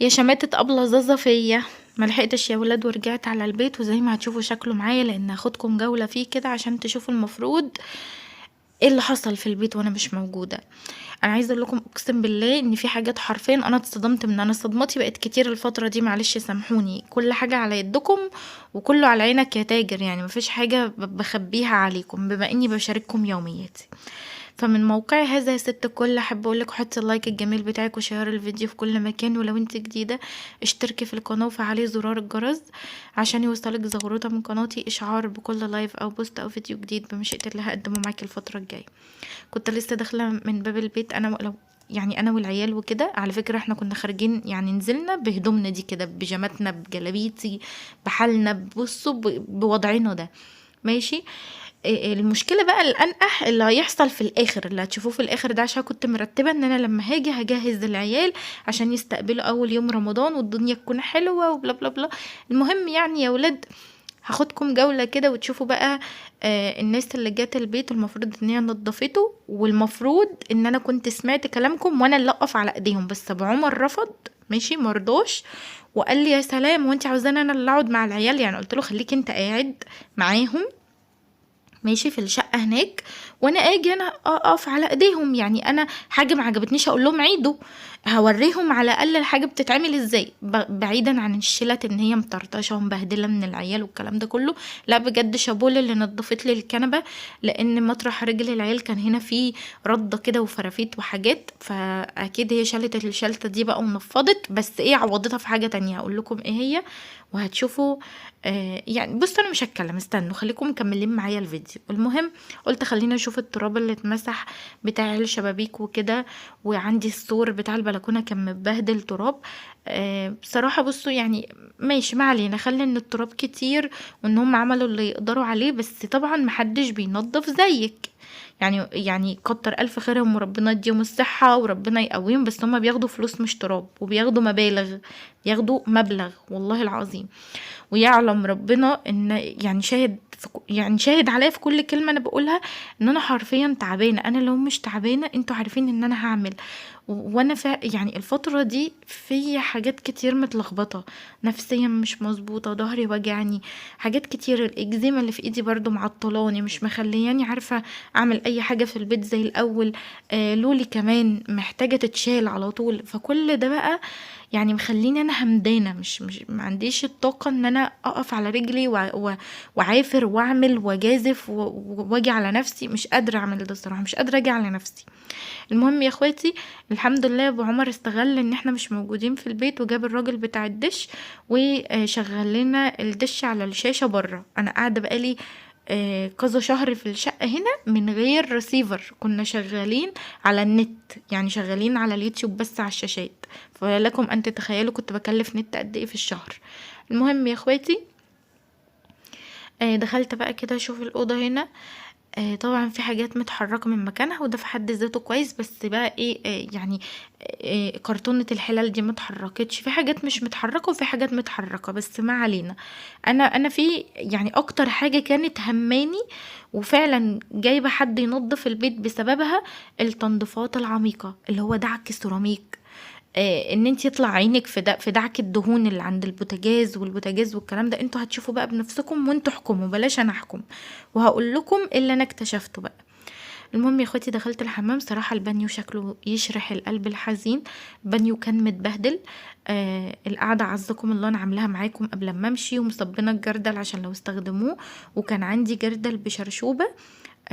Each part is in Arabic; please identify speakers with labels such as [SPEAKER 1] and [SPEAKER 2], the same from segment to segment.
[SPEAKER 1] يا شماتة أبلة زازة فيا، ملحقتش يا ولاد ورجعت على البيت، وزي ما هتشوفوا شكله معايا لان هاخدكم جولة فيه كده عشان تشوفوا المفروض ايه اللي حصل في البيت وانا مش موجودة. انا عايزه اقول لكم اقسم بالله ان في حاجات حرفيا انا اتصدمت من انا صدماتي بقت كتير الفتره دي، معلش سامحوني، كل حاجه على يدكم وكله على عينك يا تاجر، يعني مفيش حاجه بخبيها عليكم بما اني بشارككم يومياتي. فمن موقعي هذا يا ست الكل احب اقولك حطي اللايك الجميل بتاعك وشير الفيديو في كل مكان، ولو انت جديده اشتركي في القناه وفعلي زرار الجرس عشان يوصلك زغروطه من قناتي اشعار بكل لايف او بوست او فيديو جديد بمشيئه الله هقدمه معاكي الفتره الجايه. كنت لسه داخله من باب البيت انا لو يعني انا والعيال وكده، على فكره احنا كنا خارجين يعني نزلنا بهدومنا دي كده بيجاماتنا بجلابيتي بحالنا بصوا بوضعنا ده ماشي. المشكله بقى الانقح اللي هيحصل في الاخر اللي هتشوفوه في الاخر ده، عشان كنت مرتبه ان انا لما هاجي هجهز العيال عشان يستقبلوا اول يوم رمضان والدنيا تكون حلوه وبلا بلا بلا. المهم يعني يا ولاد هاخدكم جولة كده وتشوفوا بقى الناس اللي جات البيت المفروض ان هي نضفته، والمفروض ان انا كنت سمعت كلامكم وانا اللي اقف على ايديهم، بس ابو عمر رفض ماشي مرضوش وقال لي يا سلام وانت عاوزاني انا اللي اقعد مع العيال، يعني قلت له خليك انت قاعد معاهم ماشي في الشقة هناك، وانا اجي انا اقف على ايديهم، يعني انا حاجة ما عجبتنيش اقول لهم عيدوا، هوريهم على الاقل الحاجة بتتعمل ازاي، بعيدا عن الشلت ان هي مطرطشة ومبهدلة من العيال والكلام ده كله. لا بجد شابول اللي نظفت لي الكنبة، لان مطرح رجل العيال كان هنا فيه ردة كده وفرافيت وحاجات، فاكيد هي شالت الشلتة دي بقى ونفضت، بس ايه عوضتها في حاجة تانية هقول لكم ايه هي وهتشوفوا. يعني بصوا انا مش هتكلم، استنوا خليكم مكملين معايا الفيديو. المهم قلت خلينا نشوف التراب اللي اتمسح بتاع الشبابيك وكده، وعندي السور بتاع البلكونه كان متبهدل تراب. بصراحه بصوا يعني ماشي ما علينا، خلي ان التراب كتير وان هم عملوا اللي يقدروا عليه، بس طبعا محدش بينظف زيك، يعني كتر الف خيرهم وربنا يديهم الصحه وربنا يقويهم، بس هم بياخدوا فلوس مش تراب وبياخدوا مبالغ، بياخدوا مبلغ والله العظيم. ويعلم ربنا ان يعني شاهد يعني شاهد عليا في كل كلمة انا بقولها ان انا حرفيا تعبانة، انا لو مش تعبانة انتوا عارفين ان انا هعمل وانا يعني الفترة دي في حاجات كتير متلخبطة، نفسيا مش مظبوطة، ظهري وجعني، حاجات كتير، الاكزيما اللي في ايدي برضو معطلاني مش مخلياني عارفة اعمل اي حاجة في البيت زي الاول. لولي كمان محتاجة تتشال على طول، فكل ده بقى يعني مخليني انا همدانه، مش ما عنديش الطاقه ان انا اقف على رجلي وعافر واعمل واجازف واجي على نفسي، مش قادره اعمل ده الصراحه، مش قادره اجي على نفسي. المهم يا اخواتي الحمد لله ابو عمر استغل ان احنا مش موجودين في البيت وجاب الراجل بتاع الدش وشغل لنا الدش على الشاشه بره. انا قاعده بقالي كذا شهر في الشقة هنا من غير رسيفر، كنا شغالين على النت، يعني شغالين على اليوتيوب بس على الشاشات، فلكم ان تتخيلوا كنت بكلف نت قد ايه في الشهر. المهم يا اخواتي دخلت بقى كده اشوف الأوضة هنا. طبعا في حاجات متحركة من مكانها وده في حد ذاته كويس، بس بقى ايه يعني كرتونة الحلال دي متحركتش، في حاجات مش متحركة وفي حاجات متحركة بس ما علينا. انا في يعني اكتر حاجة كانت هماني وفعلا جايبة حد ينظف البيت بسببها، التنظيفات العميقة اللي هو دعك السيراميك، ان انت يطلع عينك في دعك الدهون اللي عند البوتاجاز والبوتاجاز والكلام ده، انتوا هتشوفوا بقى بنفسكم وانتوا احكموا بلاش انا احكم، وهقول لكم اللي انا اكتشفته بقى. المهم يا اخواتي دخلت الحمام، صراحة البانيو شكله يشرح القلب الحزين، بانيو كان متبهدل. القعدة عزكم الله انا عاملاها معاكم قبل ما امشي ومصبنة الجردل عشان لو استخدموه، وكان عندي جردل بشرشوبة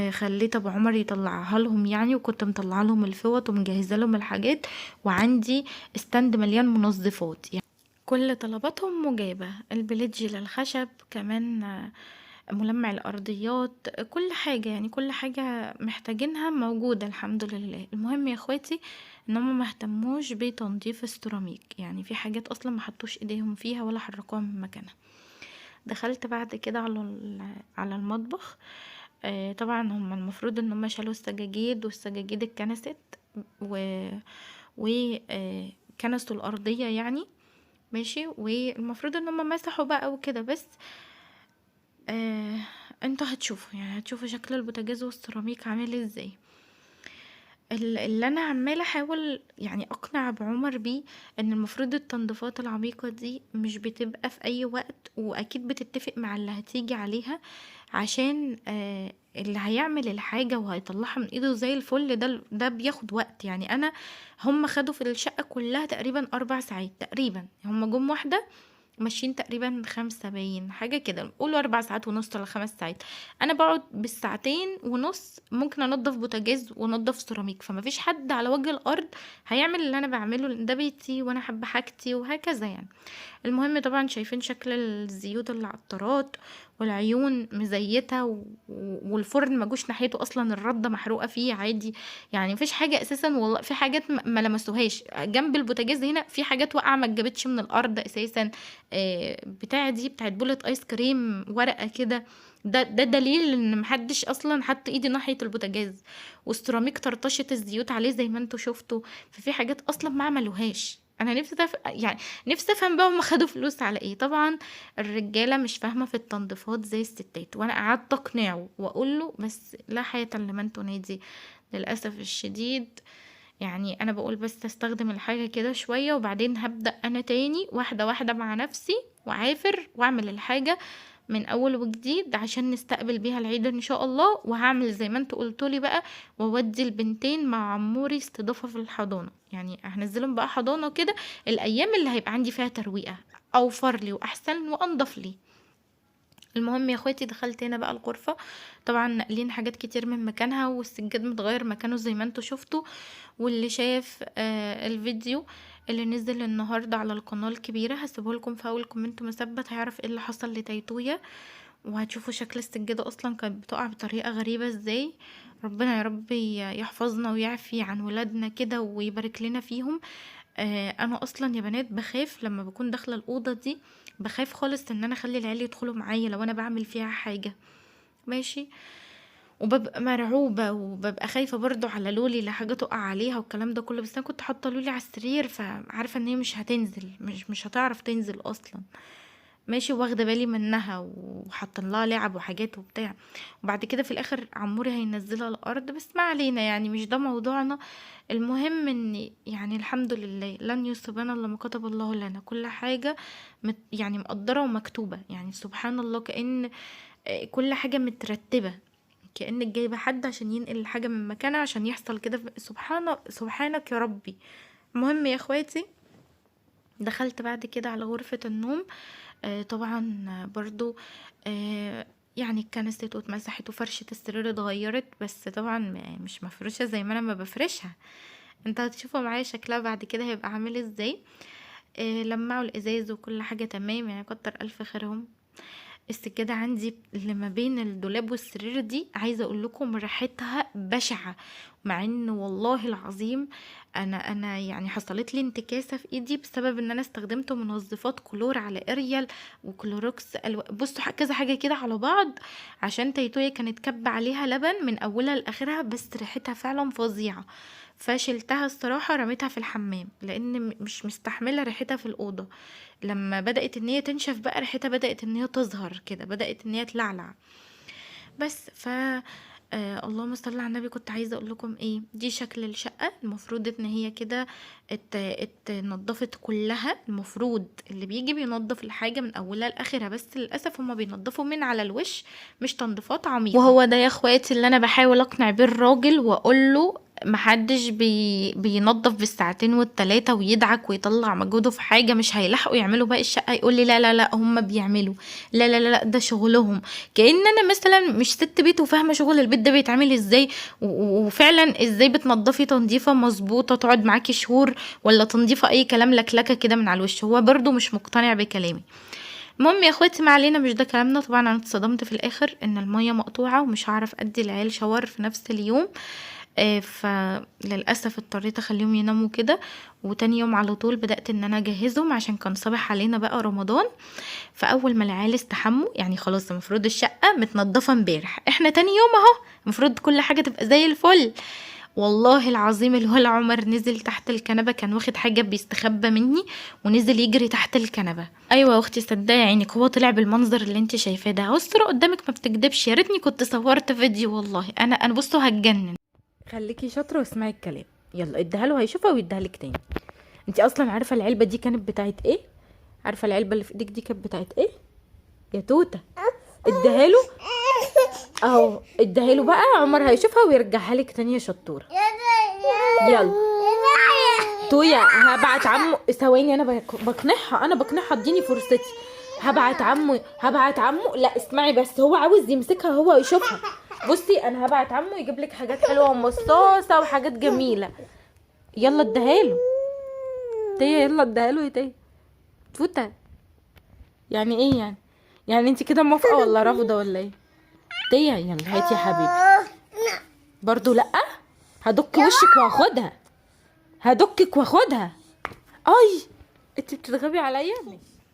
[SPEAKER 1] خليت ابو عمر يطلعها لهم يعني، وكنت مطلعه لهم الفوط ومجهزه لهم الحاجات، وعندي استند مليان منظفات يعني كل طلباتهم مجابة، البليدج للخشب كمان ملمع الارضيات كل حاجة، يعني كل حاجة محتاجينها موجودة الحمد لله. المهم يا اخواتي ان هم مهتموش بتنظيف السيراميك، يعني في حاجات اصلا ما حطوش ايديهم فيها ولا حركوها من مكانها. دخلت بعد كده على المطبخ. طبعا هم المفروض ان هم شالوا السجاجيد والسجاجيد اتكنست و و كنسوا الارضيه يعني ماشي، والمفروض ان هم مسحوا بقى وكده، بس انتوا هتشوفوا يعني هتشوفوا شكل البوتاجاز والسيراميك عامل ازاي. اللي انا عماله احاول يعني اقنع بعمر بيه ان المفروض التنظيفات العميقه دي مش بتبقى في اي وقت، واكيد بتتفق مع اللي هتيجي عليها، عشان اللي هيعمل الحاجه وهيطلعها من ايده زي الفل ده بياخد وقت. يعني انا هم خدوا في الشقه كلها تقريبا 4 ساعات تقريبا، هم جم واحده ماشيين تقريبا 5 باين حاجة كده، قولوا 4 ساعات ونص ولا 5 ساعات. أنا بقعد بالساعتين ونص ممكن أنضف بوتاجاز وأنضف سيراميك، فمفيش حد على وجه الأرض هيعمل اللي أنا بعمله، لأن ده بيتي وأنا حابة حاجتي وهكذا يعني. المهم طبعا شايفين شكل الزيوت اللي على الطارات والعيون مزيتة والفرن مجوش ناحيته اصلا، الردة محروقة فيه عادي. يعني مفيش حاجة اساسا، والله في حاجات ما لمسوهاش جنب البوتاجاز هنا، في حاجات واقعة ما اتجابتش من الارض اساسا. بتاعة دي بتاعت بولة ايس كريم ورقة كده، ده دليل ان محدش اصلا حط ايدي ناحية البوتاجاز، والسيراميك طرطشت الزيوت عليه زي ما انتوا شفتوا. ففي حاجات اصلا ما عملوهاش. انا يعني نفسي افهم بقى هم خدوا فلوس على ايه. طبعا الرجاله مش فاهمه في التنظيفات زي الستات، وانا قعدت اقنعه واقول له بس لا حياه لمن تنادي، للاسف الشديد. يعني انا بقول بس استخدم الحاجه كده شويه، وبعدين هبدا انا تاني واحده واحده مع نفسي، وعافر واعمل الحاجه من اول وجديد عشان نستقبل بيها العيد ان شاء الله. وهعمل زي ما انتوا قلتولي بقى، واودي البنتين مع عموري استضافه في الحضانه، يعني هنزلهم بقى حضانه كده الايام اللي هيبقى عندي فيها ترويقه، اوفر لي واحسن وانضف لي. المهم يا اخواتي دخلت هنا بقى الغرفة، طبعا ناقلين حاجات كتير من مكانها، والسجاد متغير مكانه زي ما انتوا شفتوا. واللي شاف الفيديو اللي نزل النهاردة على القناة الكبيرة هسيبه لكم في اول كومنت مثبت، هيعرف ايه اللي حصل لتيتويا، وهتشوفوا شكل السجادة اصلا كانت بتقع بطريقة غريبة ازاي. ربنا يا رب يحفظنا ويعفي عن ولادنا كده ويبارك لنا فيهم. انا اصلا يا بنات بخاف لما بكون داخله الاوضه دي، بخاف خالص ان انا اخلي العيال يدخلوا معايا لو انا بعمل فيها حاجه، ماشي. وببقى مرعوبه وببقى خايفه برضو على لولي لا حاجه تقع عليها والكلام ده كله، بس انا كنت حاطه لولي على السرير فعارفه ان هي مش هتنزل، مش هتعرف تنزل اصلا، ماشي. واخده بالي منها وحاطين لها لعب وحاجات وبتاع. وبعد كده في الاخر عموري هينزلها الارض، بس ما علينا يعني مش ده موضوعنا. المهم ان يعني الحمد لله لن يصيبنا الا ما كتب الله لنا، كل حاجه يعني مقدره ومكتوبه، يعني سبحان الله كأن كل حاجه مترتبه، كأنك جايبه حد عشان ينقل الحاجه من مكانها عشان يحصل كده، سبحانك يا ربي. المهم يا اخواتي دخلت بعد كده على غرفة النوم. طبعا برضو يعني اتكنست واتمسحت وفرشة السرير اتغيرت، بس طبعا مش مفروشة زي ما انا ما بفرشها. انت هتشوفوا معايا شكلها بعد كده هيبقى عامل ازاي. لمعوا الازاز وكل حاجة تمام، يعني كتر الف خيرهم. السجادة عندي اللي ما بين الدولاب والسرير دي عايزة اقول لكم ريحتها بشعة، مع ان والله العظيم انا يعني حصلت لي انتكاسة في ايدي بسبب ان انا استخدمت منظفات كلور على اريال وكلوروكس بصوا كذا حاجة كده على بعض، عشان تيتوية كانت كب عليها لبن من اولها لاخرها، بس ريحتها فعلا فظيعة. فشلتها الصراحة رميتها في الحمام لان مش مستحملة ريحتها في الأوضة. لما بدأت ان هي تنشف بقى ريحتها بدأت ان هي تظهر كده، بدأت ان هي تلعلع. بس اللهم صل على النبي. كنت عايزه اقول لكم ايه، دي شكل الشقه، المفروض ان هي كده اتنضفت كلها. المفروض اللي بيجي بينضف الحاجه من اولها لاخرها، بس للاسف هما بينضفوا من على الوش، مش تنظيفات عميقه. وهو ده يا اخواتي اللي انا بحاول اقنع بيه الراجل واقول له محدش بينظف بالساعتين والتلاتة ويدعك ويطلع مجهوده في حاجة مش هيلحقوا يعملوا باقي الشقة. يقول لي لا لا لا هم بيعملوا، لا لا لا ده شغلهم، كأن انا مثلا مش ست بيت وفاهمة شغل البيت ده بيتعمل ازاي، وفعلا ازاي بتنضفي تنظيفة مظبوطة تقعد معاكي شهور، ولا تنظيفة اي كلام لكلكة كده من على الوش. هو برضو مش مقتنع بكلامي. المهم يا اخواتي ما علينا، مش ده كلامنا. طبعا انا اتصدمت في الاخر ان المية مقطوعة ومش هعرف ادي العيال شاور في نفس اليوم. فللأسف اضطريت اخليهم يناموا كده، وتاني يوم على طول بدأت ان انا اجهزهم عشان كان صبح علينا بقى رمضان. فاول ما العيال استحموا يعني خلاص المفروض الشقة متنضفة امبارح، احنا تاني يوم اهو المفروض كل حاجة تبقى زي الفل. والله العظيم الهول عمر نزل تحت الكنبة، كان واخد حاجة بيستخبى مني ونزل يجري تحت الكنبة. ايوه يا اختي صدقي عينك، هو طلع بالمنظر اللي انت شايفاه ده، الصورة قدامك ما بتكدبش، يا ريتني كنت صورت فيديو والله. انا بصوا هتجنن. خليكي شاطره واسمعي الكلام. يلا اديها له هيشوفها ويديها لك تاني. انت اصلا عارفه العلبه دي كانت بتاعت ايه؟ عارفه العلبه اللي في ايدك دي كانت بتاعت ايه يا توته؟ اديها له اهو، اديها له بقى، عمر هيشوفها ويرجعها لك تاني يا شطوره. يلا تويا هبعت عمو، ثواني انا بقنعها اديني فرصتي. هبعت عمو، لا اسمعي بس، هو عاوز يمسكها هو يشوفها. بصي انا هبعت عمو يجيب لك حاجات حلوه ومصاصه وحاجات جميله. يلا اديها له تيا، يلا اديها له يا تيا توته. يعني ايه يعني انت كده موافقه ولا رافضه ولا ايه؟ تيا يلا هاتي يا حبيبي. برضو لا، هدك وشك واخدها، هدكك واخدها. اي انت بتتغبي عليا.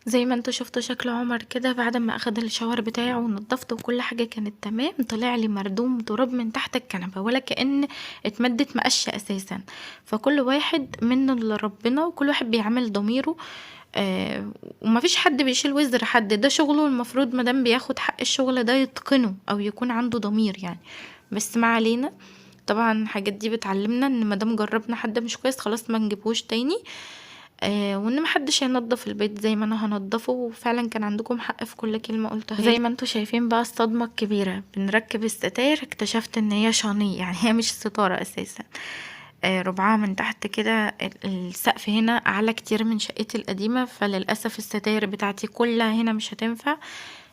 [SPEAKER 1] زي ما انتوا شفتوا شكل عمر كده بعد ما اخد الشاور بتاعه ونضفته وكل حاجه كانت تمام، طلع لي مردوم تراب من تحت الكنبه ولا كأن اتمدت مقشه اساسا. فكل واحد منه لربنا وكل واحد بيعمل ضميره. ومفيش حد بيشيل وزر حد، ده شغله المفروض مادام بياخد حق الشغل ده يتقنه او يكون عنده ضمير يعني. بس ما علينا، طبعا الحاجات دي بتعلمنا ان مادام جربنا حد مش كويس خلاص ما نجيبهوش تاني. وان محدش هينضف البيت زي ما انا هنضفه. وفعلا كان عندكم حق في كل كلمه قلتها. زي ما انتوا شايفين بقى الصدمه الكبيره، بنركب الستاير اكتشفت ان هي شانيه، يعني هي مش ستاره اساسا. ربعها من تحت كده، السقف هنا اعلى كتير من شقتي القديمه، فللاسف الستاير بتاعتي كلها هنا مش هتنفع.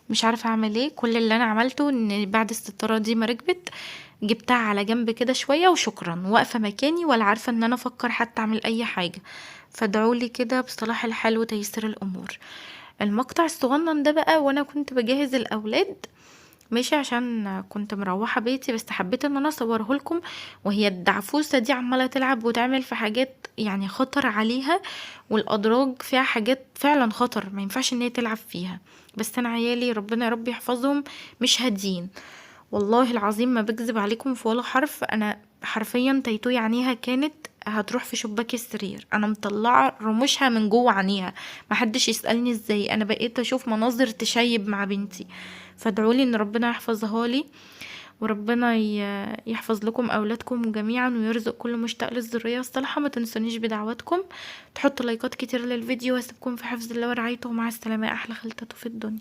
[SPEAKER 1] مش عارفه اعمل ايه. كل اللي انا عملته ان بعد الستاره دي ما ركبت جبتها على جنب كده شويه وشكرا، واقفه مكاني ولا عارفه ان انا افكر حتى اعمل اي حاجه. فادعولي كده بصلاح الحال وتيسير الامور. المقطع الصغنن ده بقى وانا كنت بجهز الاولاد ماشي، عشان كنت مروحه بيتي، بس حبيت ان انا اصوره لكم وهي الدعفوسه دي عماله تلعب وتعمل في حاجات يعني خطر عليها، والادراج فيها حاجات فعلا خطر ما ينفعش ان هي تلعب فيها. بس انا عيالي ربنا يا رب يحفظهم مش هادين، والله العظيم ما بكذب عليكم في ولا حرف. انا حرفيا تيتوي عينيها كانت هتروح في شباك السرير، انا مطلعه رموشها من جوه عينيها. محدش يسالني ازاي، انا بقيت اشوف مناظر تشيب مع بنتي. فادعولي ان ربنا يحفظها لي، وربنا يحفظ لكم اولادكم جميعا ويرزق كل مشتاق للذريه الصالحه. ما تنسونيش بدعواتكم، تحطوا لايكات كتير للفيديو، واسيبكم في حفظ الله ورعايته، ومع السلامه. احلى خلطته في الدنيا.